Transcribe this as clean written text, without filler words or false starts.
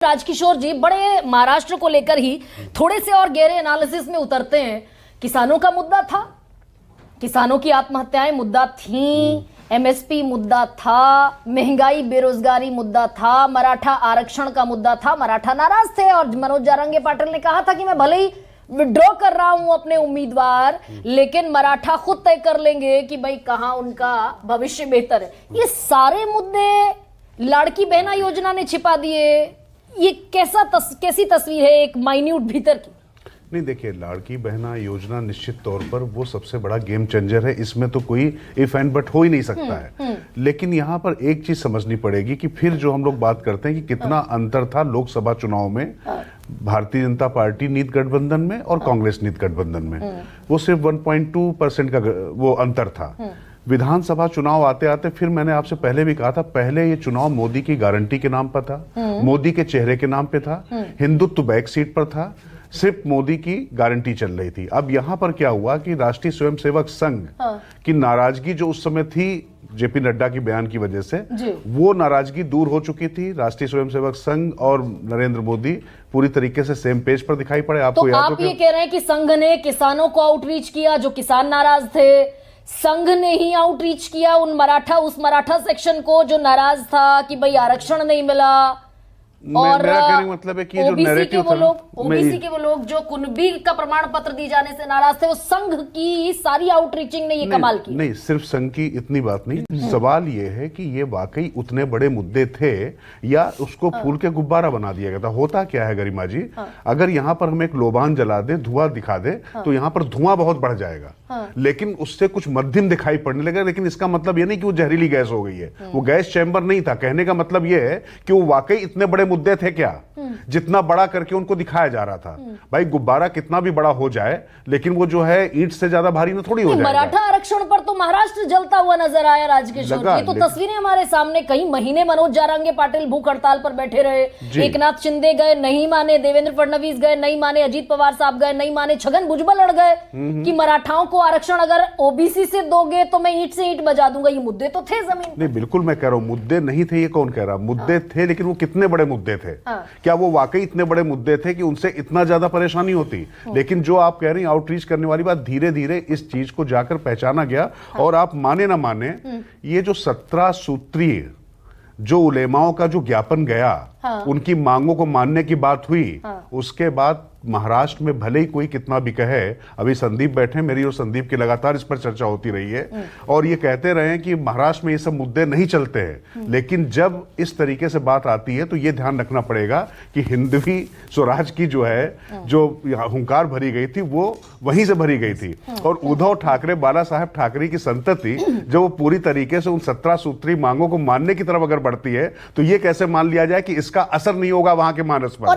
राजकिशोर जी बड़े महाराष्ट्र को लेकर ही थोड़े से और गहरे एनालिसिस में उतरते हैं। किसानों का मुद्दा था, किसानों की आत्महत्याएं मुद्दा थी, एमएसपी मुद्दा था, महंगाई बेरोजगारी मुद्दा था, मराठा आरक्षण का मुद्दा था। मराठा नाराज थे और मनोज जारंगे पाटिल ने कहा था कि मैं भले ही विड्रॉ कर रहा हूं अपने उम्मीदवार, लेकिन मराठा खुद तय कर लेंगे कि भाई कहां उनका भविष्य बेहतर है। ये सारे मुद्दे लाड़की बहना योजना ने छिपा दिए। ये कैसी तस्वीर है एक माइन्यूट भीतर की? नहीं, देखिए, लाड़की बहना योजना निश्चित तौर पर वो सबसे बड़ा गेम चेंजर है, इसमें तो कोई इफ एंड बट हो ही नहीं सकता है। लेकिन यहाँ पर एक चीज समझनी पड़ेगी कि फिर जो हम लोग बात करते हैं कि कितना अंतर था लोकसभा चुनाव में भारतीय जनता पार्टी नीत गठबंधन में और कांग्रेस नीत गठबंधन में, वो सिर्फ 1.2% का वो अंतर था। विधानसभा चुनाव आते आते फिर मैंने आपसे पहले भी कहा था, पहले ये चुनाव मोदी की गारंटी के नाम पर था, मोदी के चेहरे के नाम पे था, हिंदुत्व बैक सीट पर था, सिर्फ मोदी की गारंटी चल रही थी। अब यहां पर क्या हुआ कि राष्ट्रीय स्वयंसेवक संघ की नाराजगी जो उस समय थी जेपी नड्डा की बयान की वजह से, वो नाराजगी दूर हो चुकी थी। राष्ट्रीय स्वयंसेवक संघ और नरेंद्र मोदी पूरी तरीके से सेम पेज पर दिखाई पड़े। आपको तो आप ये कह रहे हैं कि संघ ने किसानों को आउटरीच किया, जो किसान नाराज थे, संघ ने ही आउटरीच किया उस मराठा सेक्शन को जो नाराज था कि भाई आरक्षण नहीं मिला। और मेरा कहने का मतलब है कि जो नैरेटिव था, ओबीसी के वो लोग जो कुनबी का प्रमाण पत्र दिए जाने से नाराज थे, वो संघ की सारी आउटरीचिंग ने ये कमाल की। नहीं, सिर्फ संघ की इतनी बात नहीं, सवाल ये है कि ये वाकई उतने बड़े मुद्दे थे या उसको फूल के गुब्बारा बना दिया गया था। होता क्या है गरिमा जी, अगर यहाँ पर हम एक लोबान जला दे, धुआं दिखा दे, तो यहाँ पर धुआं बहुत बढ़ जाएगा, लेकिन उससे कुछ मध्यम दिखाई पड़ने लगेगा। लेकिन इसका मतलब ये नहीं कि वो जहरीली गैस हो गई है, वो गैस चैम्बर नहीं था। कहने का मतलब ये है कि वो वाकई इतने बड़े मुद्दे थे क्या जितना बड़ा करके उनको दिखाया जा रहा था। भाई गुब्बारा कितना भी बड़ा हो जाए, लेकिन वो जो है ईंट से ज्यादा भारी ना थोड़ी हो जाएगा। मराठा आरक्षण पर तो महाराष्ट्र जलता हुआ नजर आया राजकिशोर जी। तो तस्वीरें हमारे सामने, कई महीने मनोज जारंगे पाटिल भूख हड़ताल पर बैठे रहे, एकनाथ शिंदे गए नहीं माने, देवेंद्र फडणवीस गए नहीं माने, अजीत पवार साहब गए नहीं माने, छगन भुजबल अड़ गए कि मराठाओं को आरक्षण अगर ओबीसी से दोगे तो मैं ईंट से ईंट बजा दूंगा। ये मुद्दे तो थे जमीन। नहीं, बिल्कुल मैं कह रहा हूं मुद्दे नहीं थे, ये कौन कह रहा, मुद्दे थे, लेकिन वो कितने बड़े मुद्दे थे? क्या वो वाकई इतने बड़े मुद्दे थे कि उनसे इतना ज्यादा परेशानी होती? लेकिन जो आप कह रही हैं आउटरीच करने वाली बात, धीरे धीरे इस चीज को जाकर पहचाना गया। और आप माने ना माने, ये जो 17 सूत्रीय जो उलेमाओं का जो ज्ञापन गया, उनकी मांगों को मानने की बात हुई, उसके बाद महाराष्ट्र में भले ही कोई कितना भी कहे, अभी संदीप बैठे, मेरी और संदीप की लगातार इस पर चर्चा होती रही है, और ये कहते रहे हैं कि महाराष्ट्र में ये सब मुद्दे नहीं चलते हैं। लेकिन जब इस तरीके से बात आती है तो ये ध्यान रखना पड़ेगा कि हिंदवी स्वराज की जो है, जो हुंकार भरी गई थी, वो वहीं से भरी गई थी। और उद्धव ठाकरे, बाला साहेब ठाकरे की संतति जब वो पूरी तरीके से उन 17 सूत्री मांगों को मानने की तरफ अगर बढ़ती है, तो ये कैसे मान लिया जाए कि इसका असर नहीं होगा वहां के मानस पर?